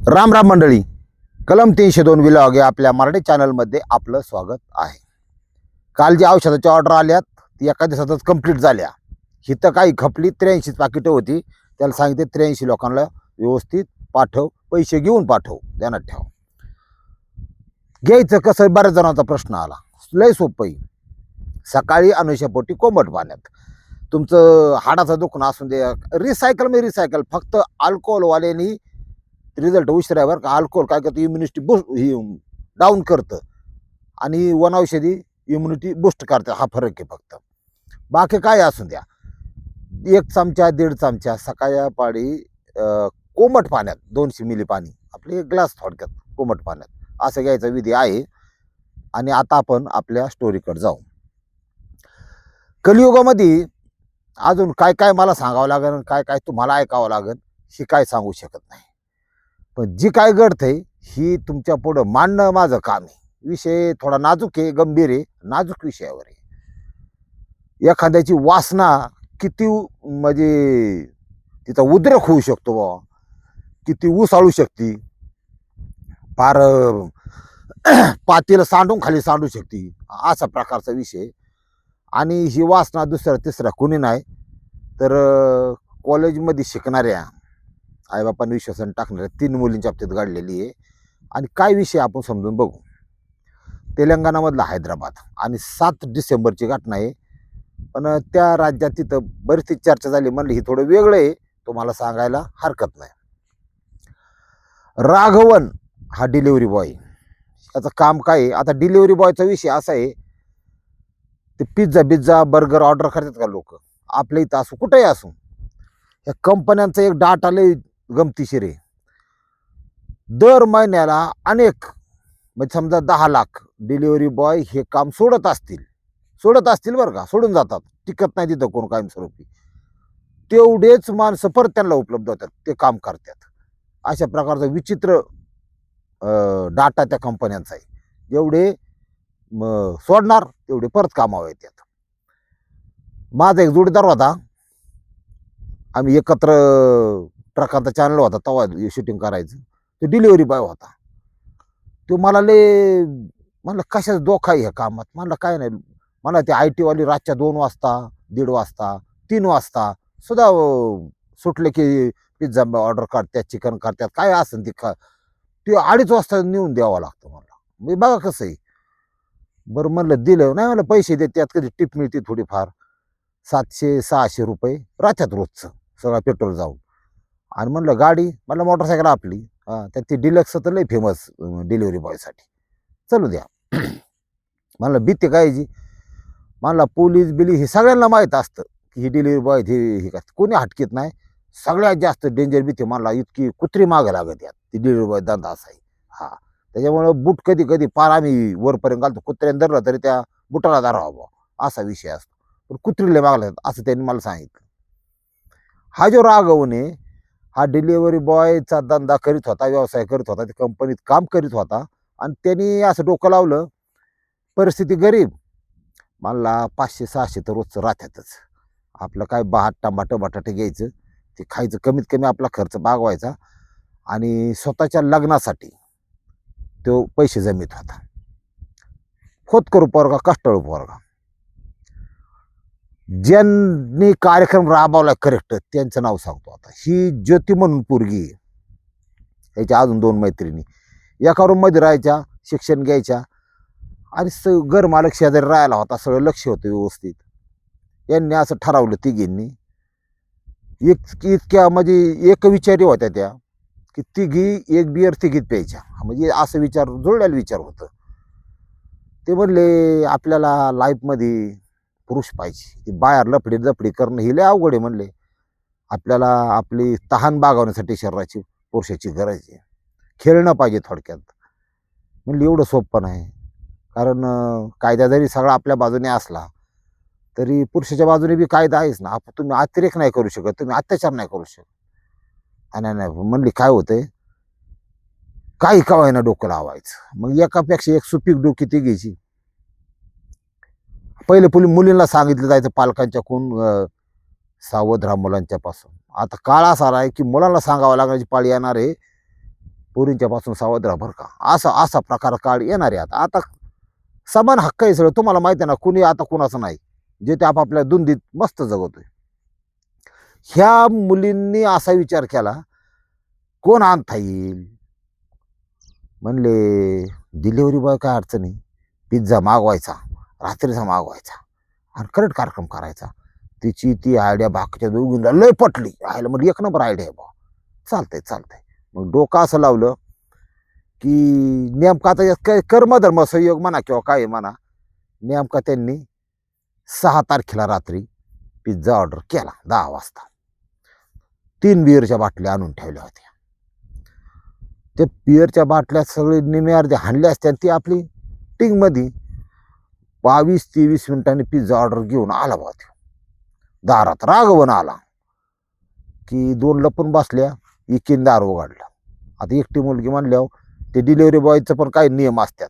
राम राम मंडळी, कलम 302 विलॉग या आपल्या मराठी चॅनलमध्ये आपलं स्वागत आहे. काल जी औषधाची ऑर्डर आल्यात ती एका दिवसातच कंप्लीट झाल्या. हिथं काही खपली 83 पाकिटं होती. त्याला सांगितले 83 लोकांना व्यवस्थित पाठव, पैसे घेऊन पाठव, ध्यानात ठेव. घ्यायचं कसं बऱ्याच जणांचा प्रश्न आला. लय सोपं आहे. सकाळी अनुष्यापोटी कोमट पाण्यात तुमचं हाडाचं दुखणं असून दे, रिसायकल फक्त अल्कोहोलवाल्यांनी रिझल्ट उशिरावर का अल्कोहोल काय करतं, इम्युनिटी डाऊन करतं आणि वनौषधी इम्युनिटी बूस्ट करतं. हा फरक आहे फक्त. बाकी काय असून द्या, 1 चमचा 1.5 चमचा सकाळच्या पाळी कोमट पाण्यात 200 मिली पाणी, आपले ग्लास थोडक्यात कोमट पाण्यात असं घ्यायचा विधी आहे. आणि आता आपण आपल्या स्टोरीकडे जाऊ. कलियुगामध्ये अजून काय काय मला सांगावं लागेल, काय काय तुम्हाला ऐकावं लागेल, ही काय सांगू शकत नाही. पण जी काय घडतंय ही तुमच्या पुढं मांडणं माझं काम आहे. विषय थोडा नाजूक आहे, गंभीर आहे, नाजूक विषयावर आहे. एखाद्याची वासना किती म्हणजे तिचा उद्रेक होऊ शकतो बा, किती उसाळू शकते, फार पातीला सांडून खाली सांडू शकते, असा प्रकारचा विषय. आणि ही वासना दुसऱ्या तिसऱ्या कोणी नाही तर कॉलेजमध्ये शिकणाऱ्या आईबापांनी विश्वासाने टाकणाऱ्या 3 मुलींच्या बाबतीत घडलेली आहे. आणि काय विषय आपण समजून बघू. तेलंगणामधला हैदराबाद आणि 7 डिसेंबरची घटना आहे. पण त्या राज्यात तिथं बरीचशी चर्चा झाली. म्हणली ही थोडं वेगळं आहे, तुम्हाला सांगायला हरकत नाही. राघवन हा डिलिव्हरी बॉय, याचं काम काय आहे. आता डिलिव्हरी बॉयचा विषय असा आहे, ते पिझ्झा बर्गर ऑर्डर करतात का लोक, आपल्या इथं असू कुठेही असू. या कंपन्यांचा एक डाटा लय गमतीशीर आहे. दर महिन्याला अनेक म्हणजे समजा 10 लाख डिलिव्हरी बॉय हे काम सोडत असतील बरं का, सोडून जातात, टिकत नाही तिथं कोण कायमस्वरूपी. तेवढेच माणसं परत त्यांना उपलब्ध होतात, ते काम करतात. अशा प्रकारचा विचित्र डाटा त्या कंपन्यांचा आहे. जेवढे सोडणार तेवढे परत कामावर येतात. माझा एक जोडीदार होता, आम्ही एकत्र ट्रकाचा चॅनल होता तेव्हा शूटिंग करायचं. तो डिलिव्हरी बॉय होता. तो मला म्हणलं कशाच धोका आहे ह्या कामात. म्हणलं काय नाही, मला ते IT वाली रातच्या 2 वाजता 1:30 वाजता 3 वाजता सुद्धा सुटले की पिझ्झा ऑर्डर करतात, चिकन करतात, काय असेल ते ते 2:30 वाजता नेऊन द्यावं लागतं मला. मी बघा कसं आहे. बरं म्हणलं दिलं नाही, मला पैसे देत, त्यात कधी टिप मिळते थोडीफार, 700-600 रुपये राहतात रोजचं सगळं पेट्रोल जाऊन. आणि म्हणलं गाडी, मला मोटरसायकल आपली, त्यात ती डिलक्स तर लई फेमस डिलिव्हरी बॉयसाठी, चलू द्या. म्हणलं भीती काय जी. म्हणला पोलीस बिली हे सगळ्यांना माहीत असतं की ही डिलिव्हरी बॉय हे काय कोणी हटकीत नाही. सगळ्यात जास्त डेंजर भीती म्हणला इतकी कुत्री मागं लागत यात, ती डिलिव्हरी बॉय धंदा असा आहे. हा, त्याच्यामुळं बूट कधी कधी पार आम्ही वरपर्यंत घालतो, कुत्र्याने धरलं तरी त्या बुटाला धरावा असा विषय असतो. पण कुत्रीला मागला असं त्यांनी मला सांगितलं. हा जो राघवने हा डिलिव्हरी बॉयचा धंदा करीत होता, व्यवसाय करीत होता, त्या कंपनीत काम करीत होता. आणि त्यांनी असं डोकं लावलं, परिस्थिती गरीब, मला 500-600 तर रोजचं राहतातच. आपलं काय टमाटर बटाटे घ्यायचं, ते खायचं, कमीत कमी आपला खर्च भागवायचा. आणि स्वतःच्या लग्नासाठी तो पैसे जमीत होता. खोतकरू पोरगा, कष्टाळू पोरगा. ज्यांनी कार्यक्रम राबवला करेक्ट त्यांचं नाव सांगतो आता. ही ज्योती म्हणून पोरगी आहे. याच्या अजून 2 मैत्रिणी एका रूममध्ये राहायच्या, शिक्षण घ्यायच्या. आणि घर मालक शेजारी राहायला होता, सगळं लक्ष होतं व्यवस्थित. यांनी असं ठरवलं तिघींनी, इतक्या म्हणजे एक विचारी होत्या त्या की तिघी एक बियर तिघीत प्यायच्या. म्हणजे असं विचार जुळलेलं विचार होतं. ते म्हणले आपल्याला लाईफमध्ये पुरुष पाहिजे, ती बाहेर लफडी करणं ही लय अवघड आहे. म्हणले आपल्याला आपली तहान भागवण्यासाठी शरीराची पुरुषाची गरज आहे, खेळणं पाहिजे थोडक्यात. म्हणले एवढं सोपं नाही, कारण कायदा जरी सगळा आपल्या बाजूने असला तरी पुरुषाच्या बाजूने बी कायदा आहेच ना. तुम्ही अतिरेक नाही करू शकत, तुम्ही अत्याचार नाही करू शकत. नाही म्हणली काय होतंय, काही का व्हायना डोकं लावायचं. मग एकापेक्षा एक सुपीक डोकी ती घ्यायची. पहिले मुलींना सांगितलं जायचं पालकांच्या कोण सावध राहा मुलांच्या पासून. आता काळ असा आहे की मुलांना सांगावं लागण्याची पाळी येणार आहे. पोरींच्या पासून सावध राहा बरं का. असा असा प्रकार काळ येणार आहे. आता आता समान हक्क आहे सगळं. तुम्हाला माहिती आहे ना, कुणी आता कुणाचं नाही. जे ते आपापल्या धुंदीत मस्त जगवतोय. ह्या मुलींनी असा विचार केला, कोण आणता येईल. म्हणले डिलिव्हरी बॉय काय अडचण आहे. पिझ्झा मागवायचा, रात्रीचा मागवायचा आणि करंट कार्यक्रम करायचा. तिची ती आयडिया बाकीच्या दोघींना लय पटली. आयला म्हणजे एक नंबर आयडिया आहे बा. चालतंय चालतंय. मग डोकं असं लावलं की नेमका आता काय कर्मधर्म संयोग म्हणा किंवा काय म्हणा, नेमका त्यांनी 6 तारखेला रात्री पिझ्झा ऑर्डर केला 10 वाजता. 3 बिअरच्या बाटल्या आणून ठेवल्या होत्या. त्या बिअरच्या बाटल्या सगळे निम्मे अर्धे हाणल्या असत्या. ती आपली टिंगमध्ये 22-23 मिनिटांनी पिझ्झा ऑर्डर घेऊन आला बा. त्यो दारात रागवून आला की 2 लपून बसल्या, एकीन दार उघडला. आता एकटी मुलगी म्हणल्यावर ते डिलिव्हरी बॉयचं पण काही नियम असतात.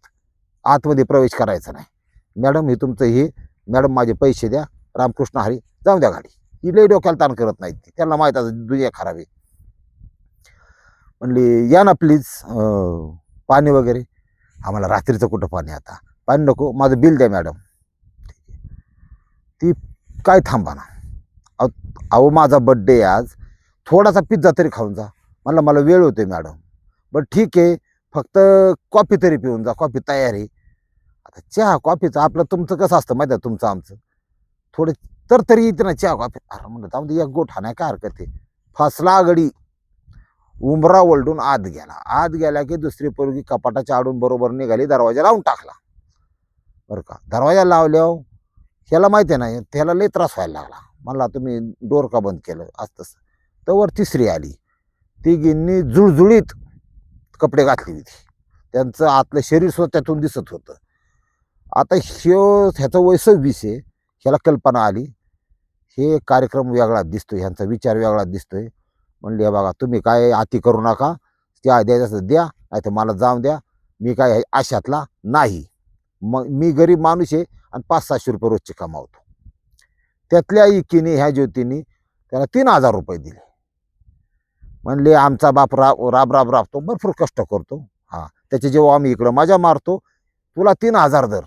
आतमध्ये प्रवेश करायचा नाही. मॅडम हे तुमचं हे, मॅडम माझे पैसे द्या, रामकृष्ण हरी, जाऊ द्या गाडी. ही लई डोक्याला ताण करत नाहीत. त्यांना माहीत असं दुनिया खराब आहे. म्हणले या ना प्लीज, पाणी वगैरे. आम्हाला रात्रीचं कुठं पाणी, आता पाणी नको, माझं बिल द्या मॅडम. ती काय थांबा ना. अहो माझा बड्डे आज, थोडासा पिझ्झा तरी खाऊन जा. मला वेळ होतोय मॅडम. बरं ठीक आहे, फक्त कॉफी तरी पिऊन जा, कॉफी तयार आहे. आता चहा कॉफीचं आपलं तुमचं कसं असतं माहिती आहे, तुमचं आमचं थोडे तर तरी येते ना चहा कॉफी. अरे म्हणलं जाऊ दे, एक गोठ हाणाय काय हरकत आहे. फसला गडी. उंबरा ओलडून आत गेला. आत गेला की दुसरी पोरगी कपाटाच्या आडून बरोबर निघाली, दरवाजा लावून टाकला बरं का. दरवाजा लावल्यावर ह्याला माहिती आहे ना, त्याला लई त्रास व्हायला लागला. मला तुम्ही डोर का बंद केलं असं तसं. तर तिसरी आली. तिघींनी जुळजुळीत कपडे घातली होती. त्यांचं आतलं शरीर सुद्धा त्यातून दिसत होतं. आता ह्याचं वय 26 आहे. ह्याला कल्पना आली, हे कार्यक्रम वेगळा दिसतोय, ह्यांचा विचार वेगळा दिसतोय. म्हणले बघा तुम्ही काय अति करू नका, त्या द्यायचं द्या, नाही तर मला जाऊन द्या. मी काय अशातला नाही. मग मी गरीब माणूस आहे आणि 500-600 रुपये रोजचे कमावतो. त्यातल्या एकीने ह्या ज्योतीने त्याला 3000 रुपये दिले. म्हणले आमचा बाप राबतो, भरपूर कष्ट करतो. हा, त्याचे जेव्हा आम्ही इकडं मजा मारतो, तुला 3000 दर,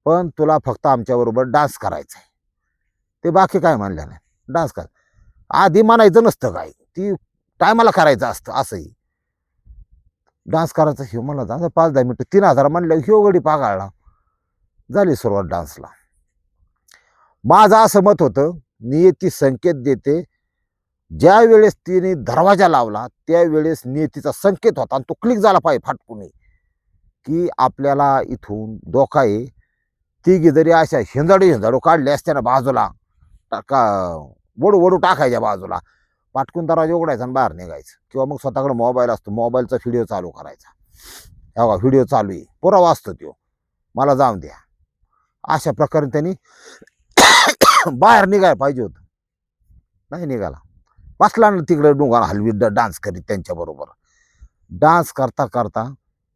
पण तुला फक्त आमच्याबरोबर डान्स करायचा आहे. ते बाकी काय म्हणलं नाही, डान्स कर. आधी म्हणायचं नसतं काय, ती टायमाला करायचं असतं. असंही डान्स करायचं. हे मला जा 5-10 मिनिटं 3000 म्हणलं. ह्यो गडी पागाळला. झाली सुरुवात डान्सला. माझं असं मत होतं, नियती संकेत देते. ज्या वेळेस तिने दरवाजा लावला त्यावेळेस नियतीचा संकेत होता आणि तो क्लिक झाला पाहिजे फाटकुनी, की आपल्याला इथून धोका आहे. तिघी जरी अशा हिंजाडू काढले असते ना बाजूला, टाका वडू टाकायच्या बाजूला, पाटकून दरवाजा उघडायचा आणि बाहेर निघायचं. किंवा मग स्वतःकडे मोबाईल असतो, मोबाईलचा व्हिडिओ चालू करायचा. बघा व्हिडिओ चालू आहे, पुरावा असतो तो, मला जाऊन द्या. अशा प्रकारे त्यांनी बाहेर निघायला पाहिजे होतं. नाही निघाला. बसला ना तिकडे डोंगर हलवीत डान्स करीत त्यांच्याबरोबर. डान्स करता करता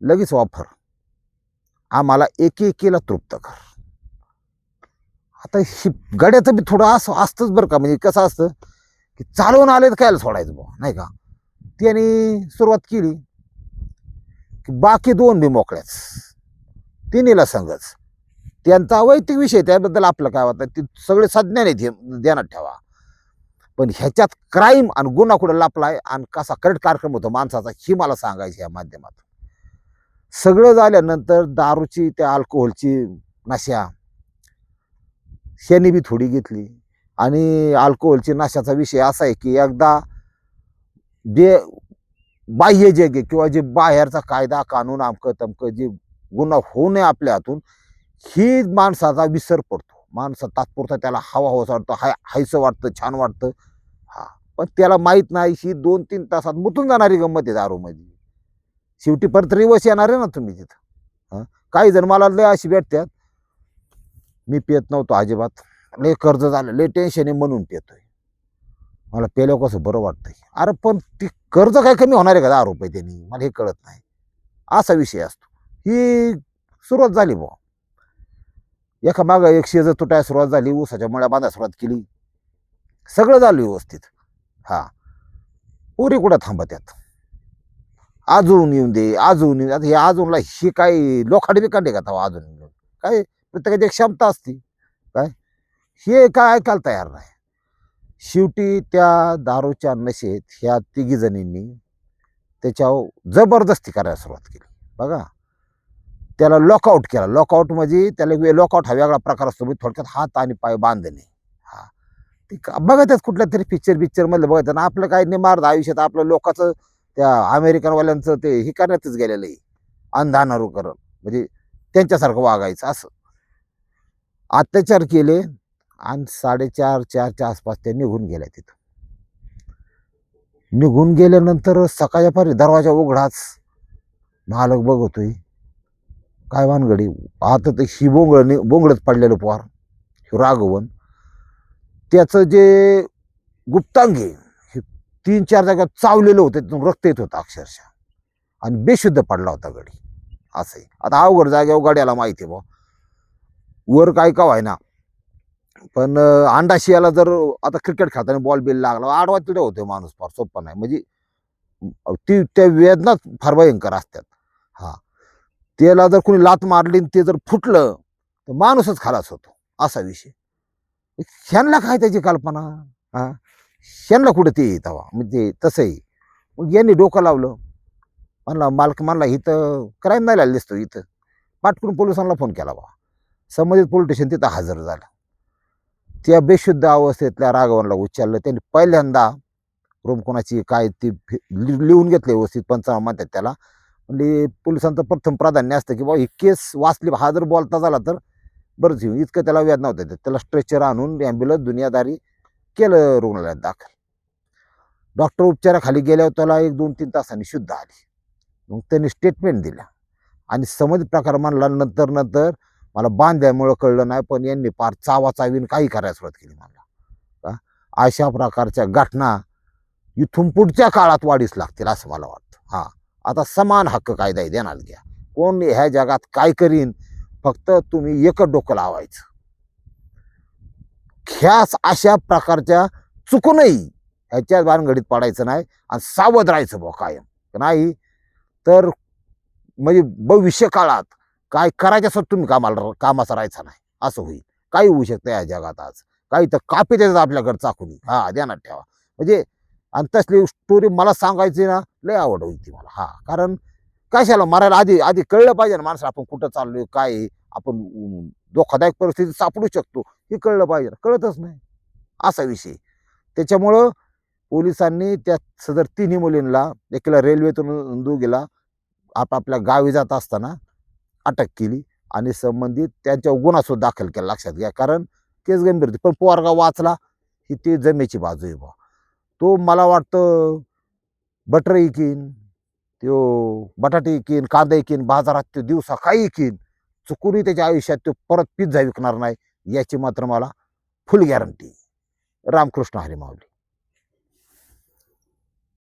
लगेच ऑफर, आम्हाला एकीला तृप्त कर. आता ही गड्याचं बी थोडं असं असतंच बरं का. म्हणजे कसं असतं की चालवून आले तर कायला सोडायचं बुवा, नाही का. त्याने सुरुवात केली की बाकी 2 बी मोकळ्याच, तिन्हीला संगच. त्यांचा वैयक्तिक विषय, त्याबद्दल आपलं काय होतं ते सगळे संज्ञा नाही ध्यानात ठेवा. पण ह्याच्यात क्राईम आणि गुन्हा कुठं लपलाय आणि कसा करेक्ट कार्यक्रम होतो माणसाचा, ही मला सांगायची या माध्यमातून. सगळं झाल्यानंतर दारूची त्या अल्कोहोलची नशा ह्यानी बी थोडी घेतली. आणि अल्कोहोलची नशाचा विषय असा आहे की एकदा जे बाह्य जग आहे किंवा जे बाहेरचा कायदा कानून अमकं तमकं जे गुन्हा होऊ नये आपल्या हातून, ही माणसाचा विसर पडतो. माणसं तात्पुरता त्याला हवा वाटतं, हायचं वाटतं, छान वाटतं. हा, पण त्याला माहीत नाही ही 2-3 तासात मुतून जाणारी गंमत आहे दारूमध्ये. शेवटी परत रिवर्स येणार आहे ना तुम्ही तिथं. काही जण मला लय अशी भेटतात, मी पेत नव्हतो अजिबात, लय कर्ज झालं, लय टेन्शन आहे म्हणून पेतोय, मला पेल्यावर कसं बरं वाटतंय. अरे पण ती कर्ज काय कमी होणार आहे का 10 रुपये त्यांनी, मला हे कळत नाही. असा विषय असतो. ही सुरुवात झाली बुवा, एका मागं एक शेज तुटायला सुरुवात झाली, ऊसाच्या मळ्या बांधायला सुरुवात केली, सगळं झालं व्यवस्थित. हा, पोरी कुठं थांबत्यात. अजून येऊन दे, अजून येऊन दे. आता हे अजूनला ही काही लोखंड बिकांडे का तेव्हा अजून येऊन? काय प्रत्येकाची एक क्षमता असती. काय हे काय ऐकायला तयार नाही. शेवटी त्या दारूच्या नशेत ह्या तिघी जणींनी त्याच्यावर जबरदस्ती करायला सुरुवात केली. बघा, त्याला लॉकआउट केला. लॉकआउट म्हणजे त्याला लॉकआउट हा वेगळा प्रकार असतो. म्हणजे थोडक्यात हात आणि पाय बांधणे. हा, ते बघतच कुठल्या तरी पिक्चर मधलं बघायचं ना. आपलं काही निमार्द आयुष्यात आपलं लोकांचं त्या अमेरिकनवाल्यांचं ते हे करण्यातच गेलेलं आहे. अंधानुकरण म्हणजे त्यांच्यासारखं वागायचं असं. अत्याचार केले आणि 4:30-4च्या आसपास ते निघून गेल्या तिथं. निघून गेल्यानंतर सकाळच्या पारी दरवाजा उघडाच. मालक बघतोय, काय भानगडी? आता तर ही बोंगळच पडलेलं पोर राघवन. त्याचं जे गुप्तांग आहे हे 3-4 जागा चावलेलं होतं. तिथून रक्त येत होतं अक्षरशः. आणि बेशुद्ध पडला होता गडी. असंही आता अवघड जागेवर गड्याला माहिती आहे बुवा. वर काय का व्हायना, पण अंडाशियाला जर आता क्रिकेट खेळताना बॉल बिल लागला आडवा तिडे होतोय माणूस. फार सोपं नाही म्हणजे त्या वेदनाच फार भयंकर असतात. हा, त्याला जर कोणी लात मारली आणि ते जर फुटलं तर माणूसच खलास होतो असा विषय. ह्यांना काय त्याची कल्पना? हा, ह्यांना कुठं ते येतावा म्हणजे तसंही. मग यांनी डोकं लावलं. म्हणला मालक म्हणला इथं क्राईम नाही झालेला दिसतो. इथं पाटकून पोलिसांना फोन केला बा. संबंधित पोलीस स्टेशन तिथं हजर झालं. त्या बेशुद्ध अवस्थेतल्या राघवनला उचललं. त्यांनी पहिल्यांदा रूम कोणाची काय ती लिहून घेतले व्यवस्थित. पंचनामा म्हणतात त्याला. म्हणजे पोलिसांचं प्रथम प्राधान्य असतं की बाबा ही केस वाचली. हा जर बोलता झाला तर बरंच येऊ. इतकं त्याला वेदना होतं. त्याला स्ट्रेचर आणून ॲम्ब्युलन्स दुनियादारी केलं रुग्णालयात दाखल. डॉक्टर उपचाराखाली गेल्यावर त्याला 1-2-3 तासांनी शुद्ध आली. मग त्यांनी स्टेटमेंट दिल्या आणि संबंधित प्रकार मानला. नंतर मला बांधल्यामुळं कळलं नाही, पण यांनी फार चावाचावीन काही करायला सुरुवात केली मला. अशा प्रकारच्या घटना इथून पुढच्या काळात वाढीस लागतील असं मला वाटतं. हा, आता समान हक्क कायदा देणार घ्या. कोण ह्या जगात काय करीन, फक्त तुम्ही एकच डोकं लावायचं. ह्याच अशा प्रकारच्या चुकूनही ह्याच्या भानगडीत पडायचं नाही आणि सावध राहायचं बुवा कायम. नाही तर म्हणजे भविष्य काळात काय करायचं असं तुम्ही कामाचा राहायचा नाही असं होईल. काही होऊ शकतं या जगात आज. काही तर कापी देतात आपल्याकडे चाकूनी. हा, ध्यानात ठेवा. म्हणजे आणि तसली स्टोरी मला सांगायची ना लय आवड होती मला. हा, कारण कशाला मरायला आधी आधी कळलं पाहिजे ना माणसं. आपण कुठं चाललोय, काय आहे, आपण धोकादायक परिस्थितीत सापडू शकतो हे कळलं पाहिजे. कळतच नाही असा विषय. त्याच्यामुळं पोलिसांनी त्या सदर तिन्ही मुलींना, एकीला रेल्वेतून दोघीला आपापल्या गावी जात असताना अटक केली आणि संबंधित त्यांच्यावर गुन्हा सुद्धा दाखल केला. लक्षात घ्या, कारण केस गंभीर होती. पण पोरगा वाचला ही ती जमेची बाजू आहे बा. तो मला वाटतं बटर इकीन, तो बटाटे इकीन, कांदा इकीन, बाजारात तो दिवसा काही इकीन, चुकूनही त्याच्या आयुष्यात तो परत पिझ्झा विकणार नाही याची मात्र मला फुल गॅरंटी. रामकृष्ण हरी माऊली.